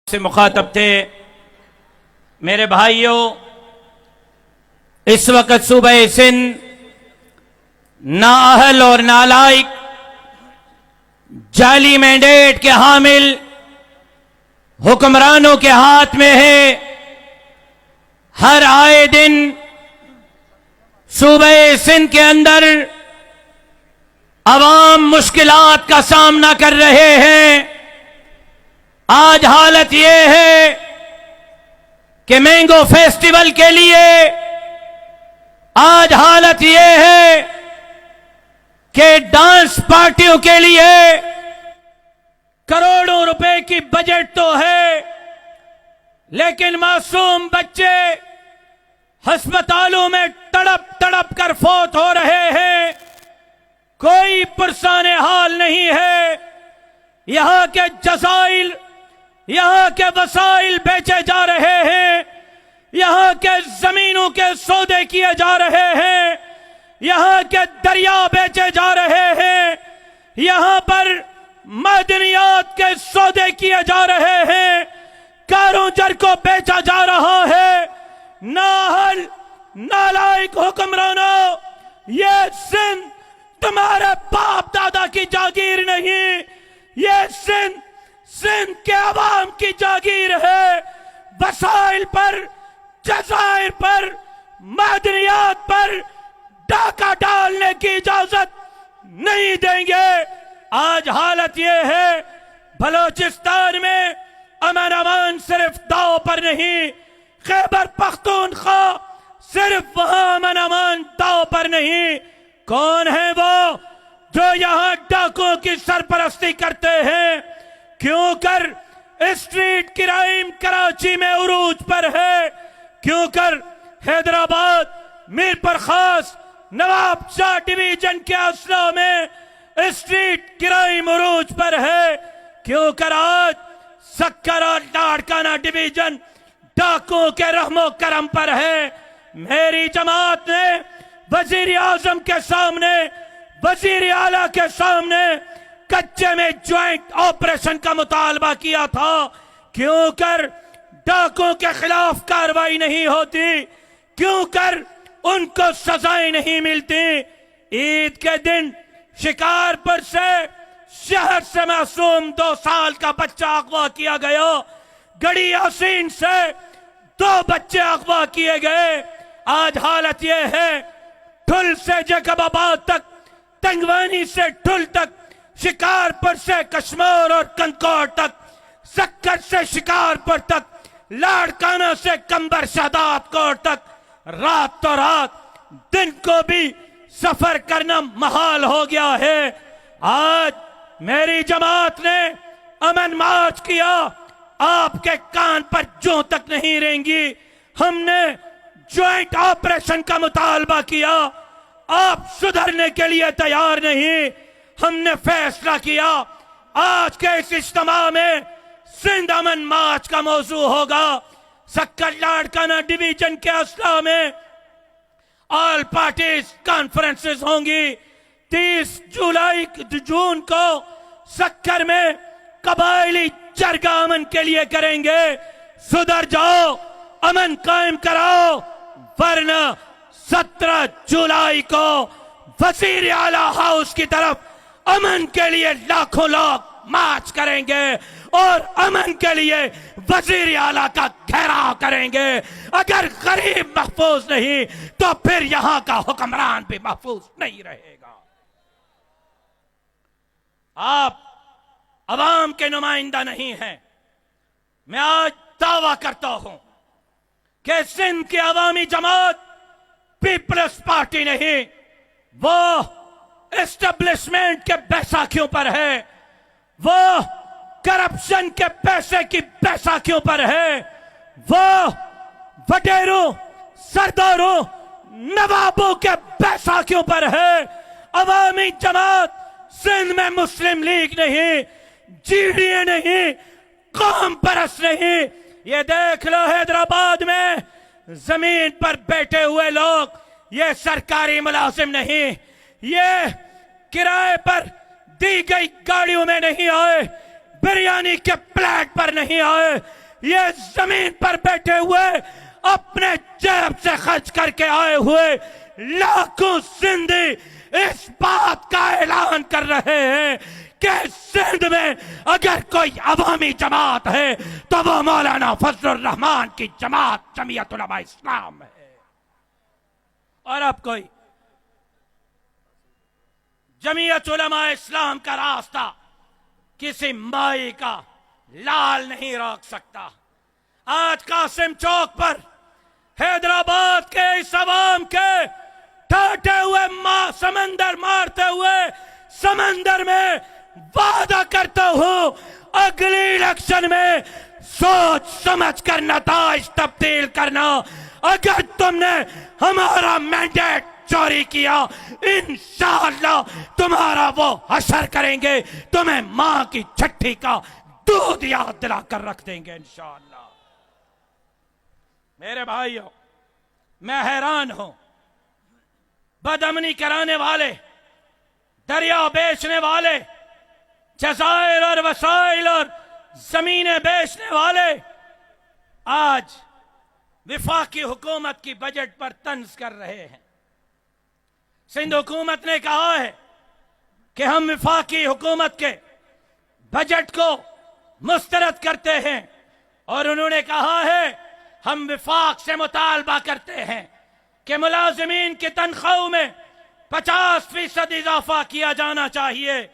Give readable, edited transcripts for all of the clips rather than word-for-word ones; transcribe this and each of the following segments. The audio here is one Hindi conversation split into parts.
से मुखातब थे। मेरे भाइयों, इस वक्त सूबह सिंध नाअहल और नालायक जाली मैंडेट के हामिल हुक्मरानों के हाथ में है। हर आए दिन सूबह सिंध के अंदर अवाम मुश्किलात का सामना कर रहे हैं। आज हालत यह है कि मैंगो फेस्टिवल के लिए आज हालत यह है कि डांस पार्टियों के लिए करोड़ों रुपए की बजट तो है, लेकिन मासूम बच्चे अस्पतालों में तड़प तड़प कर फौत हो रहे हैं। कोई पुरसाने हाल नहीं है। यहां के जसाइल, यहां के वसाइल बेचे जा रहे हैं। यहां के जमीनों के सौदे किए जा रहे हैं। यहां के दरिया बेचे जा रहे हैं। यहां पर मदनियात के सौदे किए जा रहे हैं। कारों जर को बेचा जा रहा है। नाअहल नालायक हुक्मरानों, ये सिंध तुम्हारे बाप दादा की जागीर नहीं, ये सिंध के अवाम की जागीर है। वसाइल पर, जज़ाइर पर, मदनियात पर डाका डालने की इजाजत नहीं देंगे। आज हालत यह है, बलोचिस्तान में अमन अमान सिर्फ दाव पर नहीं, खैबर पख्तूनख्वा सिर्फ वहां अमन अमान दाव पर नहीं। कौन है वो जो यहां डाकुओं की सरपरस्ती करते हैं? क्यों कर स्ट्रीट क्राइम कराची में उरूज पर है? क्यों कर हैदराबाद, मीरपुर खास, नवाब शाह डिवीजन के असलों में स्ट्रीट क्राइम उरूज पर है? क्यों कर आज सक्कर और लाड़काना डिवीजन डाकुओं के रहमो करम पर है? मेरी जमात ने वजीर आजम के सामने, वजीर आला के सामने कच्चे में ज्वाइंट ऑपरेशन का मुतालबा किया था। क्यों कर डाकुओं के खिलाफ कार्रवाई नहीं होती? क्यों कर उनको सजाएं नहीं मिलती? ईद के दिन शिकारपुर से शहर से मासूम 2 साल का बच्चा अगवा किया गया। गड़ी यासीन से 2 बच्चे अगवा किए गए। आज हालत यह है, ठुल से जैकबाबाद तक, तंगवानी से ठुल तक, शिकारपुर से कश्मीर और कंकोर तक, सक्कर से शिकारपुर तक, लाड़काना से कंबर शहदाद कोट तक, रात तो रात दिन को भी सफर करना महाल हो गया है। आज मेरी जमात ने अमन मार्च किया, आपके कान पर जूं तक नहीं रेंगी। हमने ज्वाइंट ऑपरेशन का मुतालबा किया, आप सुधरने के लिए तैयार नहीं। हमने फैसला किया आज के इस इज्तिमा में सिंध अमन मार्च का मौजू होगा। सक्कर लाड़काना डिवीजन के असला में ऑल पार्टीज कॉन्फ्रेंसेस होंगी। 30 जून को सक्कर में कबायली चरगा अमन के लिए करेंगे। सुधर जाओ, अमन कायम कराओ, वरना 17 जुलाई को वजीर आला हाउस की तरफ अमन के लिए लाखों लोग मार्च करेंगे और अमन के लिए वजीर आला का घेराव करेंगे। अगर गरीब महफूज नहीं तो फिर यहां का हुक्मरान भी महफूज नहीं रहेगा। आप अवाम के नुमाइंदा नहीं हैं। मैं आज दावा करता हूं कि सिंध की अवामी जमात पीपल्स पार्टी नहीं, वो एस्टेब्लिशमेंट के बैसाखियों पर है, वो करप्शन के पैसे की बैसाखियों पर है, वो वडेरों, सरदारों, नवाबों के बैसाखियों पर है। अवामी जमात सिंध में मुस्लिम लीग नहीं, जीडीए नहीं, कौम परस्त नहीं। ये देख लो, हैदराबाद में जमीन पर बैठे हुए लोग ये सरकारी मुलाजिम नहीं, ये किराए पर दी गई गाड़ियों में नहीं आए, बिरयानी के प्लेट पर नहीं आए, ये जमीन पर बैठे हुए अपने जेब से खर्च करके आए हुए लाखों सिंधी इस बात का ऐलान कर रहे हैं कि सिंध में अगर कोई अवामी जमात है तो वो मौलाना फजलुर रहमान की जमात जमीयत उलमा इस्लाम है। और अब कोई जमीयत उलमा इस्लाम का रास्ता किसी माई का लाल नहीं रोक सकता। आज कासिम चौक पर हैदराबाद के इस अवाम के ठाटे हुए समंदर मारते हुए समंदर में वादा करता हूं अगली इलेक्शन में सोच समझ कर नताइज तब्दील करना। अगर तुमने हमारा मैंडेट चोरी किया, इंशाअल्लाह तुम्हारा वो हशर करेंगे, तुम्हें मां की छठी का दूध याद दिला कर रख देंगे इंशाअल्लाह। मेरे भाइयों, मैं हैरान हूं, बदअमनी कराने वाले, दरिया बेचने वाले, जजायर और वसाइल और जमीनें बेचने वाले आज विफाकी हुकूमत की बजट पर तंज कर रहे हैं। सिंध हुकूमत ने कहा है कि हम विफाकी हुकूमत के बजट को मुस्तरद करते हैं और उन्होंने कहा है हम विफाक से मुतालबा करते हैं कि मुलाजिमीन की तनख्वाहों में 50% इजाफा किया जाना चाहिए।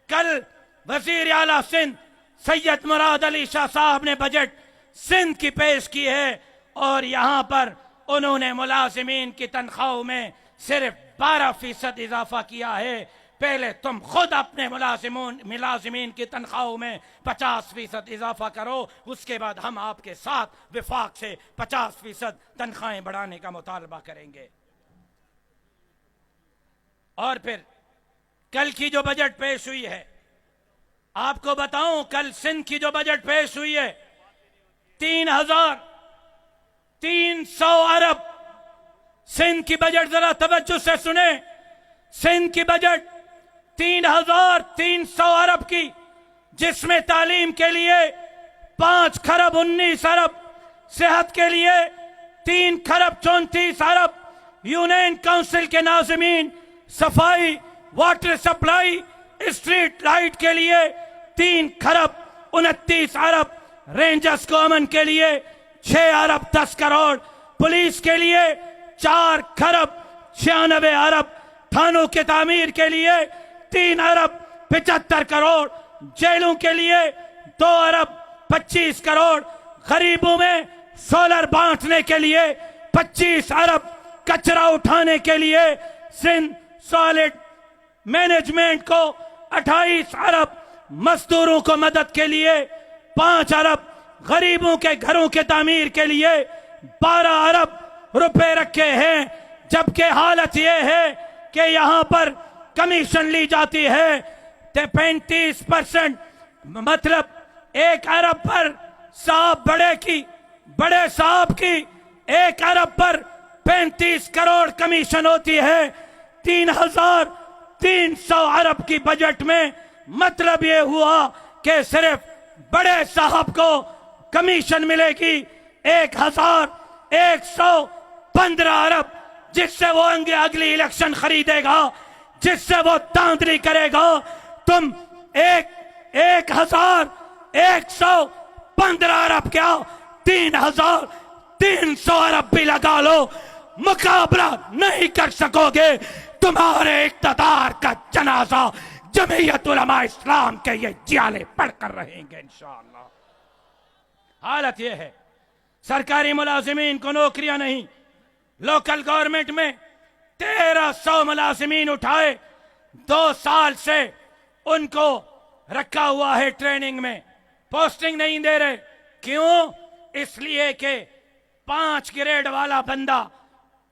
कल वजीर आला सिंध सैयद मुराद अली शाह साहब ने बजट सिंध की पेश की है और यहां पर उन्होंने मुलाजिमीन की तनख्वाहों में सिर्फ 12% इजाफा किया है। पहले तुम खुद अपने मुलाजिमीन की तनख्वाहों में 50% इजाफा करो, उसके बाद हम आपके साथ विफाक से 50% तनख्वाहें बढ़ाने का मुतालबा करेंगे। और फिर कल की जो बजट पेश हुई है, आपको बताऊं, कल सिंध की जो बजट पेश हुई है 3,300 अरब। सिंध की बजट जरा तवज्जो से सुने, सिंध की बजट 3,300 अरब की, जिसमें तालीम के लिए 5 खरब 19 अरब, सेहत के लिए 3 खरब 34 अरब, यूनियन काउंसिल के नाज़मीन, सफाई, वाटर सप्लाई, स्ट्रीट लाइट के लिए 3 खरब 29 अरब, रेंजर्स को अमन के लिए 6 अरब 10 करोड़, पुलिस के लिए 4 खरब 96 अरब, थानों के तामीर के लिए 3 अरब 75 करोड़, जेलों के लिए 2 अरब 25 करोड़, गरीबों में सोलर बांटने के लिए 25 अरब, कचरा उठाने के लिए सिंध सॉलिड मैनेजमेंट को 28 अरब, मजदूरों को मदद के लिए 5 अरब, गरीबों के घरों के तामीर के लिए 12 अरब रुपए रखे हैं। जबकि हालत यह है कि यहां पर कमीशन ली जाती है 35%, मतलब 1 अरब पर साहब बड़े साहब की 1 अरब पर 35 करोड़ कमीशन होती है। 3,300 अरब की बजट में मतलब यह हुआ कि सिर्फ बड़े साहब को कमीशन मिलेगी 1,115 अरब, जिससे वो अगली इलेक्शन खरीदेगा, जिससे वो धांधली करेगा। तुम 1,115 अरब क्या 3,300 अरब भी लगा लो, मुकाबला नहीं कर सकोगे। तुम्हारे इक़्तिदार का जनाजा जमीयत उलमा इस्लाम के ये जियाले पढ़कर रहेंगे इंशाअल्लाह। हालत यह है, सरकारी मुलाजिमीन को नौकरियां नहीं, लोकल गवर्नमेंट में 1,300 मुलाजिमीन उठाए, 2 साल से उनको रखा हुआ है ट्रेनिंग में, पोस्टिंग नहीं दे रहे। क्यों? इसलिए कि 5 ग्रेड वाला बंदा,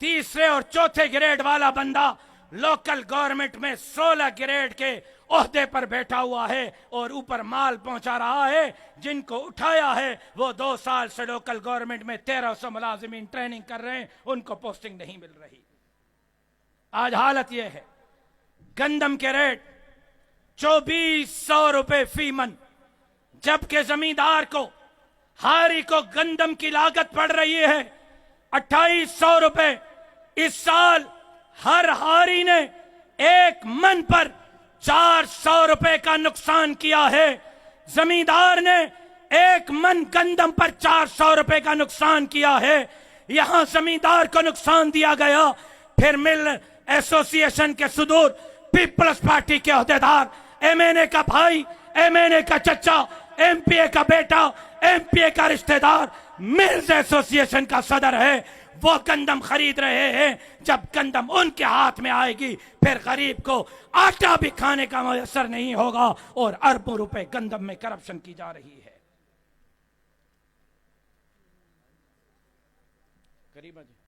3रे और 4थे ग्रेड वाला बंदा लोकल गवर्नमेंट में 16 ग्रेड के ओहदे पर बैठा हुआ है और ऊपर माल पहुंचा रहा है। जिनको उठाया है वो 2 साल से लोकल गवर्नमेंट में 1,300 मुलाजिमीन ट्रेनिंग कर रहे हैं, उनको पोस्टिंग नहीं मिल रही। आज हालत यह है, गंदम के रेट 2,400 रुपए फी मन, जबकि जमींदार को, हारी को गंदम की लागत पड़ रही है 2800 रुपए। इस साल हर हारी ने एक मन पर 400 रुपए का नुकसान किया है। जमींदार ने एक मन गंदम पर 400 रुपए का नुकसान किया है। यहां जमींदार को नुकसान दिया गया, फिर मिल एसोसिएशन के सुदूर पीपल्स पार्टी के अहदेदार, एमएनए का भाई, एमएनए का चचा, एमपीए का बेटा, एमपीए का रिश्तेदार, मिल्स एसोसिएशन का सदर है, वो गंदम खरीद रहे हैं। जब गंदम उनके हाथ में आएगी फिर गरीब को आटा भी खाने का मयसर नहीं होगा और अरबों रुपए गंदम में करप्शन की जा रही है। करीब